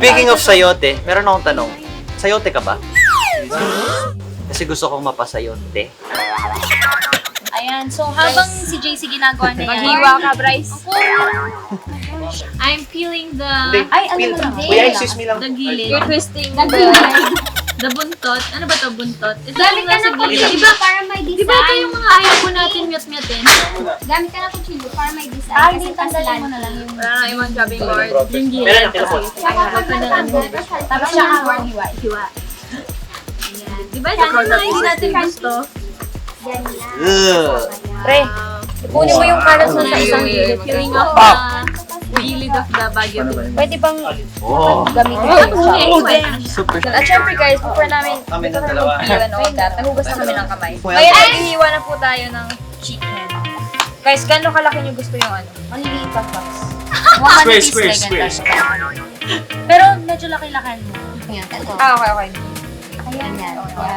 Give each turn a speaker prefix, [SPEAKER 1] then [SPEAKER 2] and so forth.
[SPEAKER 1] Speaking of sayote, meron akong tanong. Sayote ka ba? Kasi gusto kong mapasayote.
[SPEAKER 2] Ayan, so habang si JC ginagawa na yan.
[SPEAKER 3] Maghiwa ka, Bryce.
[SPEAKER 2] I'm feeling the...
[SPEAKER 3] Ay, ano mo lang.
[SPEAKER 2] The gilid.
[SPEAKER 3] You're twisting
[SPEAKER 2] The buntot. Ano ba to buntot? Ito
[SPEAKER 4] Gamit
[SPEAKER 2] yung
[SPEAKER 4] ka
[SPEAKER 2] nasa
[SPEAKER 4] na po
[SPEAKER 2] gilid.
[SPEAKER 4] chilo para may design.
[SPEAKER 2] Di ba ito yung mga ayaw po natin mute-mutein?
[SPEAKER 4] Gamit ka na po chilo para may design.
[SPEAKER 3] Ah,
[SPEAKER 4] Kasi
[SPEAKER 3] hindi, tanggalin mo na lang yung...
[SPEAKER 2] Wala na yung chopping board. Yung gilid.
[SPEAKER 1] Meron ang telefon.
[SPEAKER 2] Huwag ka na lang nila.
[SPEAKER 3] Tapos siya ka hiwa.
[SPEAKER 2] Di ba yan yung mga hindi natin gusto?
[SPEAKER 1] Ugh.
[SPEAKER 3] Pre, ipunin mo yung karas mo sa isang gilid.
[SPEAKER 2] Feeling of the gilid of the Baguio.
[SPEAKER 3] Pwede bang
[SPEAKER 1] Oh.
[SPEAKER 3] gamitin ko yung chop?
[SPEAKER 1] Super.
[SPEAKER 3] At syempre guys, before namin
[SPEAKER 1] Kami
[SPEAKER 3] ito
[SPEAKER 1] ng
[SPEAKER 3] kami
[SPEAKER 1] dalawa.
[SPEAKER 3] mag-order, nahugas na kami ng kamay.
[SPEAKER 1] Well,
[SPEAKER 3] Ngayon, naghihiwa na po tayo ng chicken. Guys, gano'ng kalaki nyo gusto yung ano? Maliliit lang box.
[SPEAKER 1] Square.
[SPEAKER 2] Pero medyo laki-lakan mo.
[SPEAKER 4] Ayan, ito.
[SPEAKER 3] Ah, okay.
[SPEAKER 4] Ayan.